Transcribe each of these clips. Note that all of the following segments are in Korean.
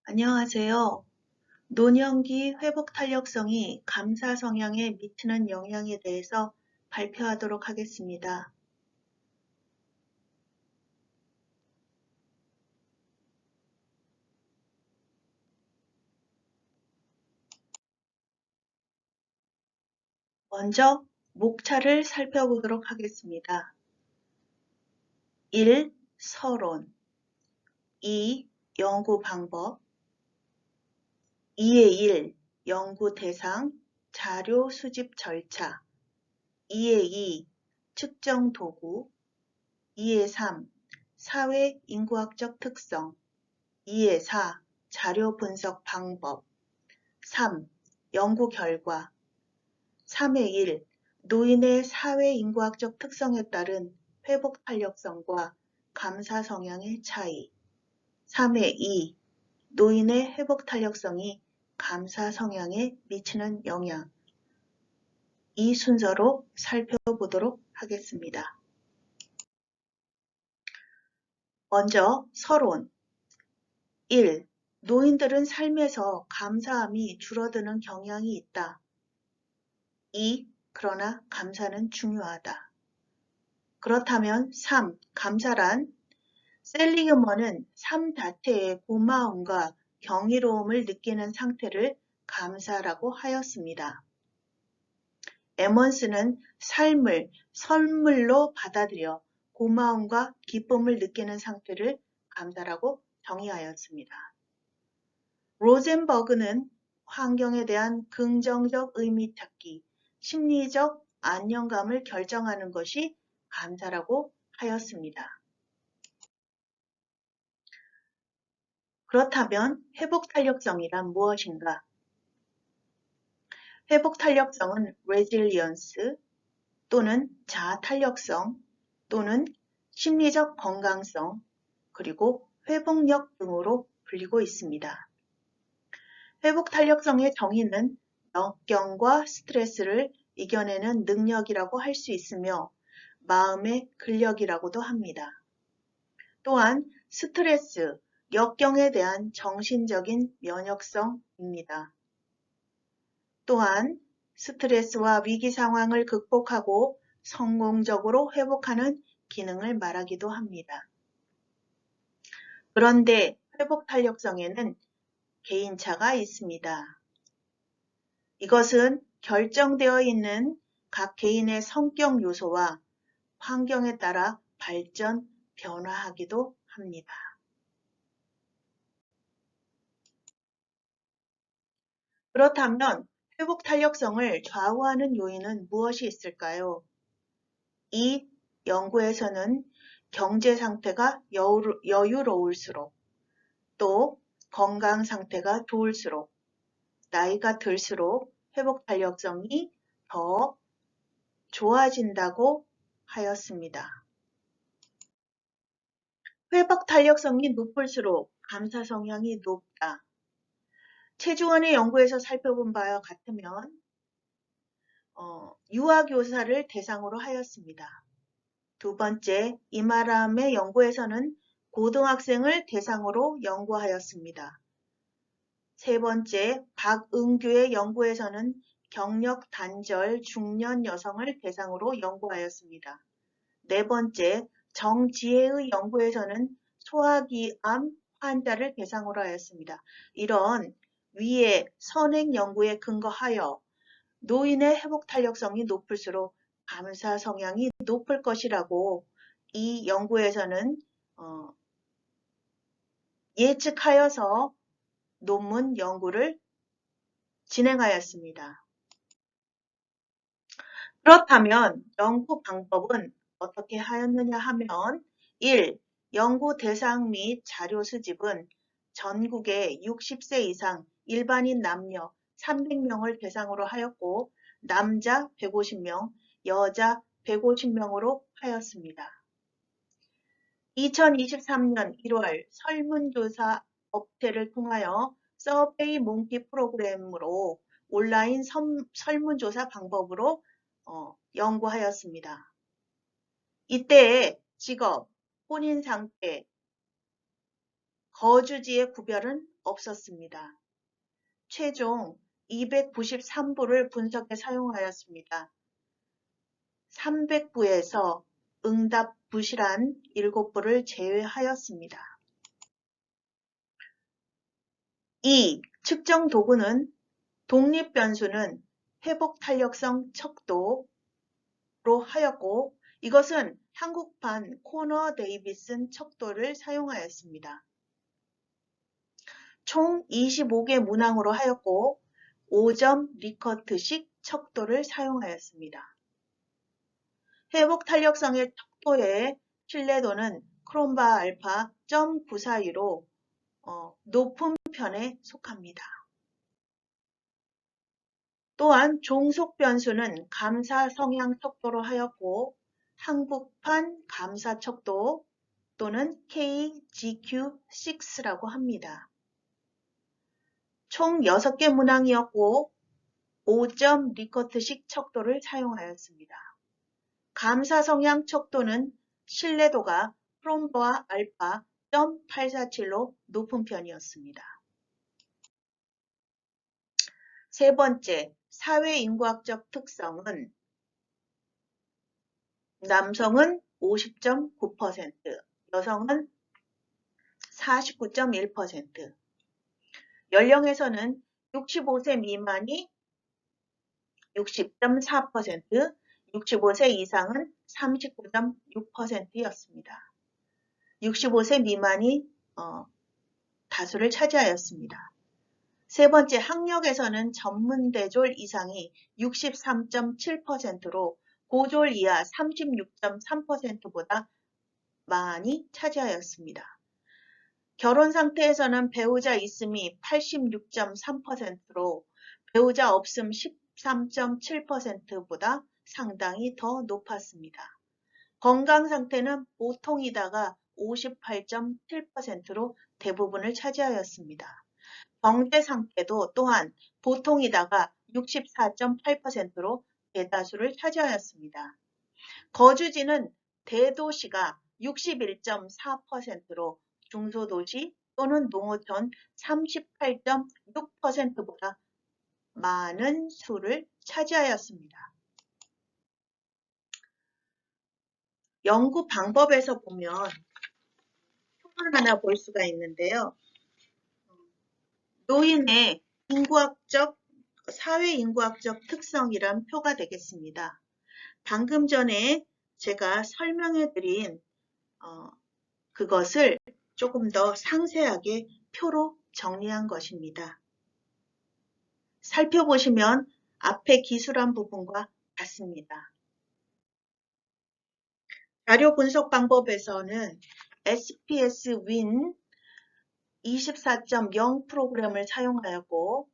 안녕하세요. 노년기 회복 탄력성이 감사 성향에 미치는 영향에 대해서 발표하도록 하겠습니다. 먼저 목차를 살펴보도록 하겠습니다. 1. 서론 2. 연구 방법 2의 1. 연구 대상, 자료 수집 절차 2의 2. 측정 도구 2의 3. 사회 인구학적 특성 2의 4. 자료 분석 방법 3. 연구 결과 3의 1. 노인의 사회 인구학적 특성에 따른 회복 탄력성과 감사 성향의 차이 3의 2. 노인의 회복 탄력성이 감사 성향에 미치는 영향 이 순서로 살펴보도록 하겠습니다. 먼저 서론 1. 노인들은 삶에서 감사함이 줄어드는 경향이 있다. 2. 그러나 감사는 중요하다. 그렇다면 3. 감사란 셀리그먼은 삶 자체의 고마움과 경이로움을 느끼는 상태를 감사라고 하였습니다. 에먼스는 삶을 선물로 받아들여 고마움과 기쁨을 느끼는 상태를 감사라고 정의하였습니다. 로젠버그는 환경에 대한 긍정적 의미 찾기, 심리적 안정감을 결정하는 것이 감사라고 하였습니다. 그렇다면 회복 탄력성이란 무엇인가? 회복 탄력성은 resilience 또는 자아 탄력성 또는 심리적 건강성 그리고 회복력 등으로 불리고 있습니다. 회복 탄력성의 정의는 역경과 스트레스를 이겨내는 능력이라고 할 수 있으며 마음의 근력이라고도 합니다. 또한 스트레스, 역경에 대한 정신적인 면역성입니다. 또한 스트레스와 위기 상황을 극복하고 성공적으로 회복하는 기능을 말하기도 합니다. 그런데 회복 탄력성에는 개인차가 있습니다. 이것은 결정되어 있는 각 개인의 성격 요소와 환경에 따라 발전, 변화하기도 합니다. 그렇다면 회복 탄력성을 좌우하는 요인은 무엇이 있을까요? 이 연구에서는 경제 상태가 여유로울수록 또 건강 상태가 좋을수록 나이가 들수록 회복 탄력성이 더 좋아진다고 하였습니다. 회복 탄력성이 높을수록 감사 성향이 높다. 최주원의 연구에서 살펴본 바와 같으면 유아교사를 대상으로 하였습니다. 두 번째, 이마람의 연구에서는 고등학생을 대상으로 연구하였습니다. 세 번째, 박은규의 연구에서는 경력 단절 중년 여성을 대상으로 연구하였습니다. 네 번째, 정지혜의 연구에서는 소화기암 환자를 대상으로 하였습니다. 이런 위의 선행 연구에 근거하여 노인의 회복 탄력성이 높을수록 감사 성향이 높을 것이라고 이 연구에서는 예측하여서 논문 연구를 진행하였습니다. 그렇다면 연구 방법은 어떻게 하였느냐 하면 1. 연구 대상 및 자료 수집은 전국의 60세 이상 일반인 남녀 300명을 대상으로 하였고 남자 150명, 여자 150명으로 하였습니다. 2023년 1월 설문조사 업체를 통하여 서베이 몽키 프로그램으로 온라인 설문조사 방법으로 연구하였습니다. 이때 직업, 혼인 상태, 거주지의 구별은 없었습니다. 최종 293부를 분석에 사용하였습니다. 300부에서 응답 부실한 7부를 제외하였습니다. 2. 측정 도구는 독립 변수는 회복 탄력성 척도로 하였고 이것은 한국판 코너 데이비슨 척도를 사용하였습니다. 총 25개 문항으로 하였고 5점 리커트식 척도를 사용하였습니다. 회복 탄력성의 척도의 신뢰도는 크롬바 알파 0.942로 높은 편에 속합니다. 또한 종속 변수는 감사 성향 척도로 하였고 한국판 감사 척도 또는 KGQ6라고 합니다. 총 6개 문항이었고 5점 리커트식 척도를 사용하였습니다. 감사 성향 척도는 신뢰도가 크롬바 알파 0.847로 높은 편이었습니다. 세 번째, 사회인과학적 특성은 남성은 50.9%, 여성은 49.1%, 연령에서는 65세 미만이 60.4%, 65세 이상은 39.6%였습니다. 65세 미만이 다수를 차지하였습니다. 세 번째, 학력에서는 전문대졸 이상이 63.7%로 고졸 이하 36.3%보다 많이 차지하였습니다. 결혼 상태에서는 배우자 있음이 86.3%로 배우자 없음 13.7%보다 상당히 더 높았습니다. 건강 상태는 보통이다가 58.7%로 대부분을 차지하였습니다. 경제 상태도 또한 보통이다가 64.8%로 대다수를 차지하였습니다. 거주지는 대도시가 61.4%로 중소도시 또는 농어촌 38.6%보다 많은 수를 차지하였습니다. 연구 방법에서 보면 표를 하나 볼 수가 있는데요. 노인의 사회인구학적 특성이란 표가 되겠습니다. 방금 전에 제가 설명해 드린 그것을 조금 더 상세하게 표로 정리한 것입니다. 살펴보시면 앞에 기술한 부분과 같습니다. 자료 분석 방법에서는 SPS Win 24.0 프로그램을 사용하였고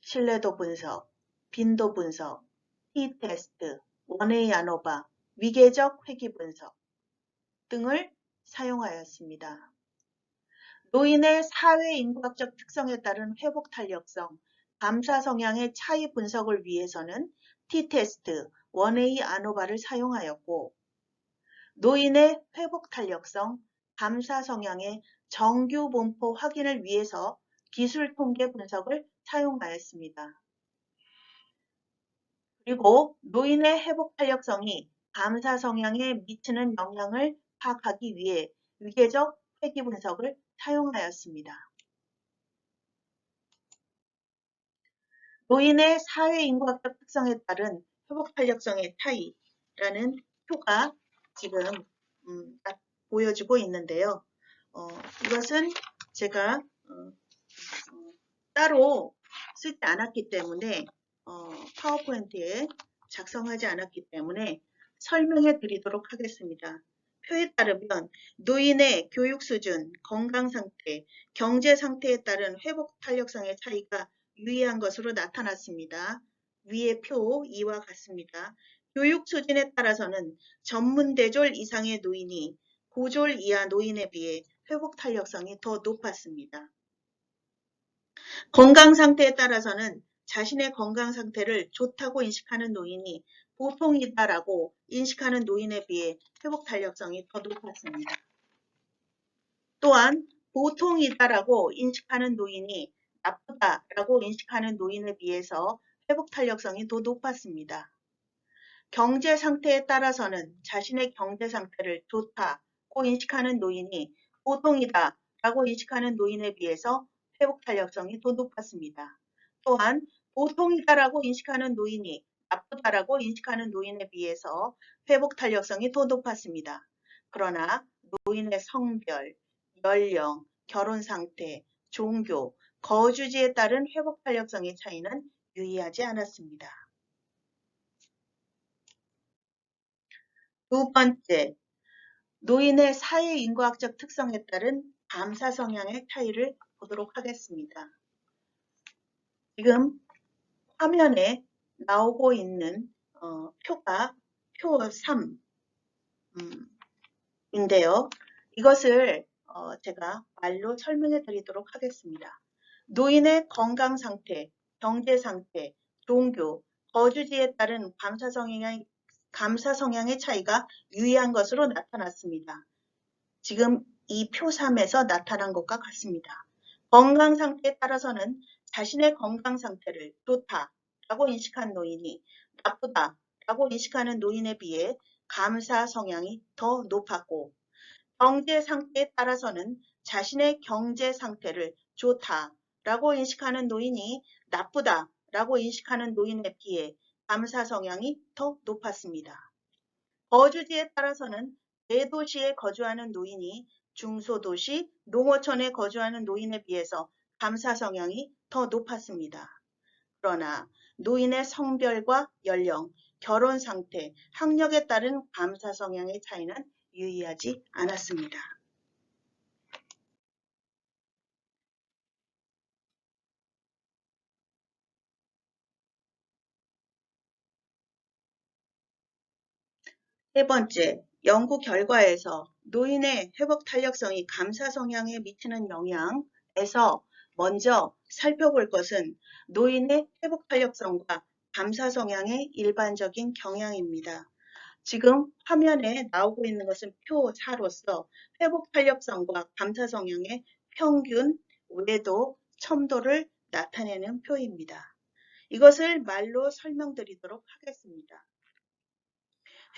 신뢰도 분석, 빈도 분석, T-테스트, 원웨이 아노바, 위계적 회귀 분석 등을 사용하였습니다. 노인의 사회인과학적 특성에 따른 회복 탄력성, 감사 성향의 차이 분석을 위해서는 T-테스트, 원웨이 아노바를 사용하였고 노인의 회복 탄력성, 감사 성향의 정규 분포 확인을 위해서 기술 통계 분석을 사용하였습니다. 그리고 노인의 회복 탄력성이 감사 성향에 미치는 영향을 파악하기 위해 위계적 회귀 분석을 사용하였습니다. 노인의 사회인과학적 특성에 따른 회복 탄력성의 차이라는 표가 지금 딱 보여지고 있는데요. 이것은 제가 따로 쓰지 않았기 때문에 파워포인트에 작성하지 않았기 때문에 설명해 드리도록 하겠습니다. 표에 따르면 노인의 교육 수준, 건강 상태, 경제 상태에 따른 회복 탄력성의 차이가 유의한 것으로 나타났습니다. 위의 표 2와 같습니다. 교육 수준에 따라서는 전문대졸 이상의 노인이 고졸 이하 노인에 비해 회복 탄력성이 더 높았습니다. 건강 상태에 따라서는 자신의 건강 상태를 좋다고 인식하는 노인이 보통이다라고 인식하는 노인에 비해 회복 탄력성이 더 높았습니다. 또한 보통이다라고 인식하는 노인이 나쁘다라고 인식하는 노인에 비해서 회복 탄력성이 더 높았습니다. 경제 상태에 따라서는 자신의 경제 상태를 좋다고 인식하는 노인이 보통이다라고 인식하는 노인에 비해서 회복 탄력성이 더 높았습니다. 또한 보통이다라고 인식하는 노인이 나쁘다라고 인식하는 노인에 비해서 회복 탄력성이 더 높았습니다. 그러나 노인의 성별, 연령, 결혼 상태, 종교, 거주지에 따른 회복 탄력성의 차이는 유의하지 않았습니다. 두 번째, 노인의 사회인과학적 특성에 따른 감사 성향의 차이를 보도록 하겠습니다. 지금 화면에 나오고 있는 표가 표 3인데요. 이것을 제가 말로 설명해 드리도록 하겠습니다. 노인의 건강 상태, 경제 상태, 종교, 거주지에 따른 감사 성향의 차이가 유의한 것으로 나타났습니다. 지금 이 표 3에서 나타난 것과 같습니다. 건강 상태에 따라서는 자신의 건강 상태를 좋다라고 인식한 노인이 나쁘다라고 인식하는 노인에 비해 감사 성향이 더 높았고, 경제 상태에 따라서는 자신의 경제 상태를 좋다라고 인식하는 노인이 나쁘다라고 인식하는 노인에 비해 감사 성향이 더 높았습니다. 거주지에 따라서는 대도시에 거주하는 노인이 중소도시, 농어촌에 거주하는 노인에 비해서 감사 성향이 더 높았습니다. 그러나 노인의 성별과 연령, 결혼 상태, 학력에 따른 감사 성향의 차이는 유의하지 않았습니다. 세 번째, 연구 결과에서 노인의 회복 탄력성이 감사 성향에 미치는 영향에서 먼저 살펴볼 것은 노인의 회복 탄력성과 감사 성향의 일반적인 경향입니다. 지금 화면에 나오고 있는 것은 표 4로서 회복 탄력성과 감사 성향의 평균, 외도, 첨도를 나타내는 표입니다. 이것을 말로 설명드리도록 하겠습니다.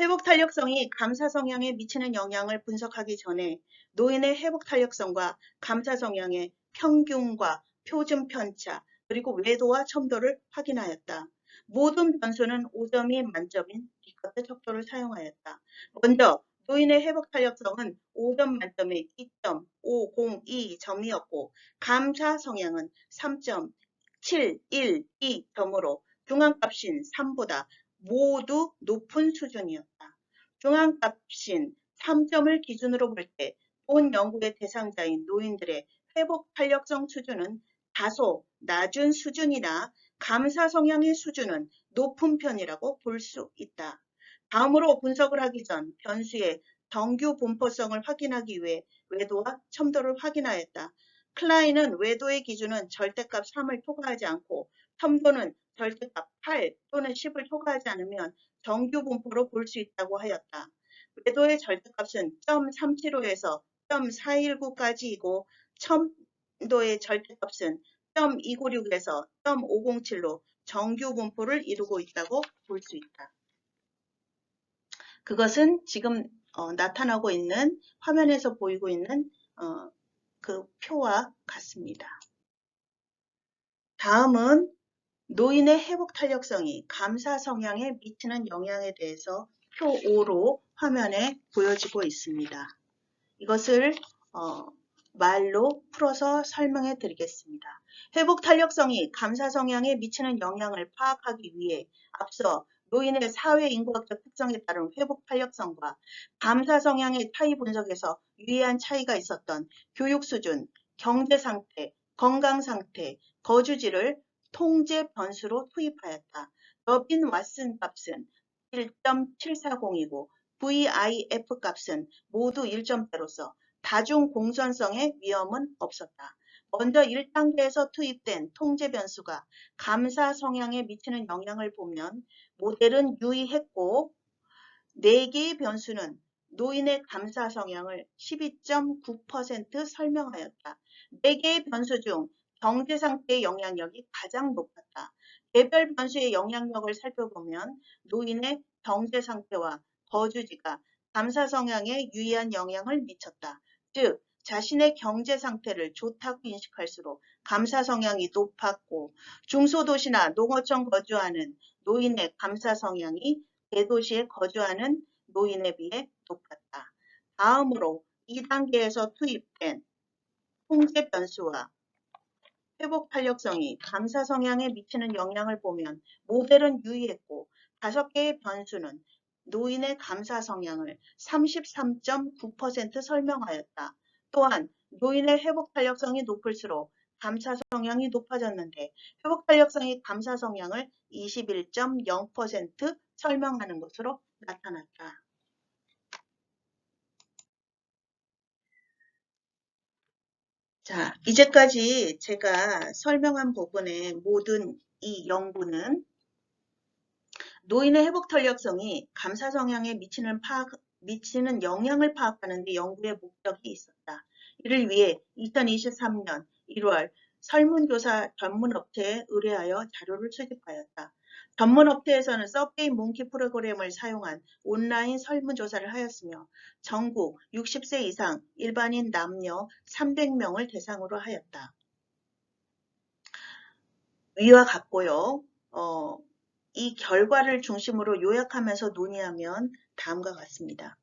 회복 탄력성이 감사 성향에 미치는 영향을 분석하기 전에 노인의 회복 탄력성과 감사 성향의 평균과 표준 편차, 그리고 외도와 첨도를 확인하였다. 모든 변수는 5점이 만점인 리커트 척도를 사용하였다. 먼저 노인의 회복 탄력성은 5점 만점에 2.502점이었고 감사 성향은 3.712점으로 중앙값인 3보다 모두 높은 수준이었다. 중앙값인 3점을 기준으로 볼 때 본 연구의 대상자인 노인들의 회복 탄력성 수준은 다소 낮은 수준이나 감사 성향의 수준은 높은 편이라고 볼 수 있다. 다음으로 분석을 하기 전 변수의 정규 분포성을 확인하기 위해 외도와 첨도를 확인하였다. 클라인은 외도의 기준은 절대값 3을 초과하지 않고 첨도는 절대값 8 또는 10을 초과하지 않으면 정규 분포로 볼 수 있다고 하였다. 외도의 절대값은 0.375에서 0.419까지이고 첨도의 절대값은 0.296에서 0.507로 정규 분포를 이루고 있다고 볼 수 있다. 그것은 지금 나타나고 있는 화면에서 보이고 있는 그 표와 같습니다. 다음은 노인의 회복 탄력성이 감사 성향에 미치는 영향에 대해서 표 5로 화면에 보여지고 있습니다. 이것을 말로 풀어서 설명해 드리겠습니다. 회복 탄력성이 감사 성향에 미치는 영향을 파악하기 위해 앞서 노인의 사회인구학적 특성에 따른 회복 탄력성과 감사 성향의 차이 분석에서 유의한 차이가 있었던 교육 수준, 경제 상태, 건강 상태, 거주지를 통제 변수로 투입하였다. 러빈 왓슨 값은 1.740이고 VIF 값은 모두 1점대로서 다중 공전성의 위험은 없었다. 먼저 1단계에서 투입된 통제 변수가 감사 성향에 미치는 영향을 보면 모델은 유의했고 4개의 변수는 노인의 감사 성향을 12.9% 설명하였다. 4개의 변수 중 경제 상태의 영향력이 가장 높았다. 개별 변수의 영향력을 살펴보면 노인의 경제 상태와 거주지가 감사 성향에 유의한 영향을 미쳤다. 즉, 자신의 경제 상태를 좋다고 인식할수록 감사 성향이 높았고, 중소도시나 농어촌 거주하는 노인의 감사 성향이 대도시에 거주하는 노인에 비해 높았다. 다음으로 2단계에서 투입된 통제 변수와 회복 탄력성이 감사 성향에 미치는 영향을 보면 모델은 유의했고 5개의 변수는 노인의 감사 성향을 33.9% 설명하였다. 또한 노인의 회복 탄력성이 높을수록 감사 성향이 높아졌는데 회복 탄력성이 감사 성향을 21.0% 설명하는 것으로 나타났다. 자, 이제까지 제가 설명한 부분의 모든 이 연구는 노인의 회복 탄력성이 감사 성향에 미치는 영향을 파악하는 데 연구의 목적이 있었다. 이를 위해 2023년 1월 설문조사 전문업체에 의뢰하여 자료를 수집하였다. 전문업체에서는 서베이 몽키 프로그램을 사용한 온라인 설문조사를 하였으며 전국 60세 이상 일반인 남녀 300명을 대상으로 하였다. 위와 같고요. 이 결과를 중심으로 요약하면서 논의하면 다음과 같습니다.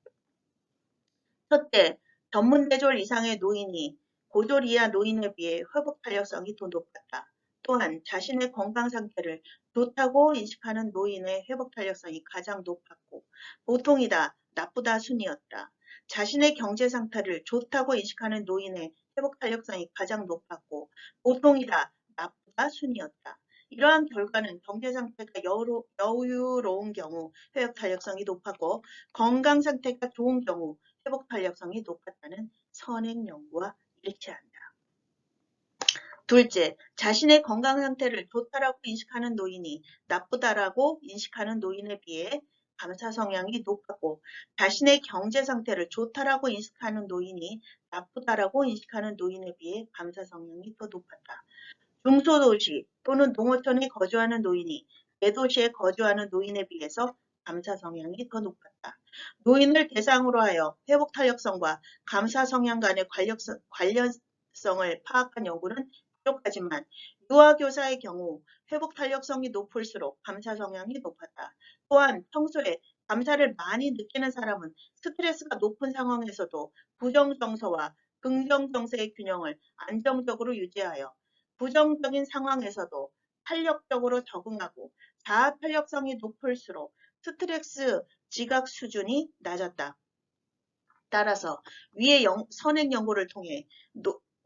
첫째, 전문대졸 이상의 노인이 고졸 이하 노인에 비해 회복 탄력성이 더 높았다. 또한 자신의 건강 상태를 좋다고 인식하는 노인의 회복 탄력성이 가장 높았고 보통이다, 나쁘다 순이었다. 자신의 경제 상태를 좋다고 인식하는 노인의 회복 탄력성이 가장 높았고 보통이다, 나쁘다 순이었다. 이러한 결과는 경제 상태가 여유로운 경우 회복 탄력성이 높았고 건강 상태가 좋은 경우 회복 탄력성이 높았다는 선행 연구와 일치한다. 둘째, 자신의 건강 상태를 좋다라고 인식하는 노인이 나쁘다라고 인식하는 노인에 비해 감사 성향이 높았고 자신의 경제 상태를 좋다라고 인식하는 노인이 나쁘다라고 인식하는 노인에 비해 감사 성향이 더 높았다. 중소도시 또는 농어촌에 거주하는 노인이 대도시에 거주하는 노인에 비해서 감사 성향이 더 높았다. 노인을 대상으로 하여 회복 탄력성과 감사 성향 간의 관련성을 파악한 연구는 부족하지만 유아교사의 경우 회복 탄력성이 높을수록 감사 성향이 높았다. 또한 평소에 감사를 많이 느끼는 사람은 스트레스가 높은 상황에서도 부정정서와 긍정정서의 균형을 안정적으로 유지하여 부정적인 상황에서도 탄력적으로 적응하고 자아 탄력성이 높을수록 스트레스 지각 수준이 낮았다. 따라서 위의 선행 연구를 통해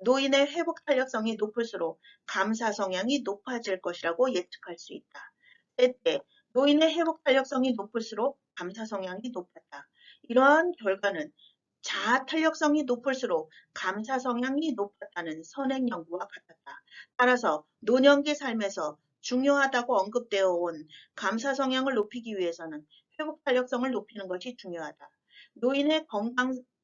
노인의 회복 탄력성이 높을수록 감사 성향이 높아질 것이라고 예측할 수 있다. 셋째, 노인의 회복 탄력성이 높을수록 감사 성향이 높았다. 이러한 결과는 자아 탄력성이 높을수록 감사 성향이 높았다는 선행 연구와 같았다. 따라서 노년기 삶에서 중요하다고 언급되어 온 감사 성향을 높이기 위해서는 회복 탄력성을 높이는 것이 중요하다. 노인의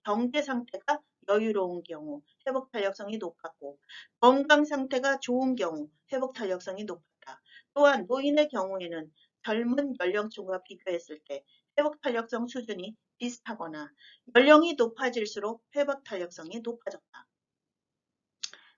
경제 상태가 여유로운 경우 회복 탄력성이 높았고 건강 상태가 좋은 경우 회복 탄력성이 높았다. 또한 노인의 경우에는 젊은 연령층과 비교했을 때 회복 탄력성 수준이 비슷하거나 연령이 높아질수록 회복 탄력성이 높아졌다.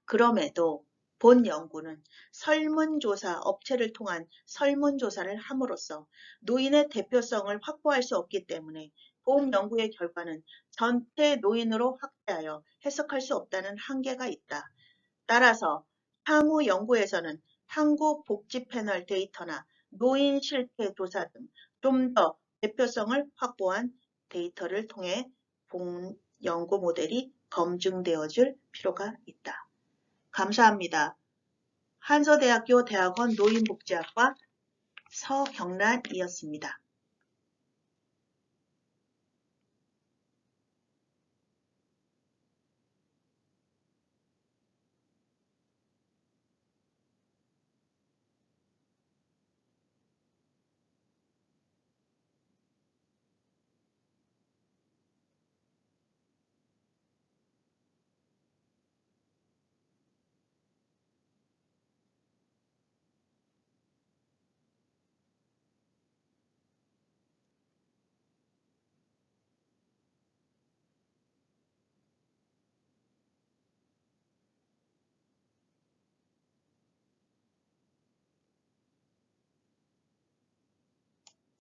그럼에도 본 연구는 설문조사 업체를 통한 설문조사를 함으로써 노인의 대표성을 확보할 수 없기 때문에 본 연구의 결과는 전체 노인으로 확대하여 해석할 수 없다는 한계가 있다. 따라서 향후 연구에서는 한국복지패널 데이터나 노인 실태 조사 등 좀 더 대표성을 확보한 데이터를 통해 본 연구 모델이 검증되어 줄 필요가 있다. 감사합니다. 한서대학교 대학원 노인복지학과 서경란이었습니다.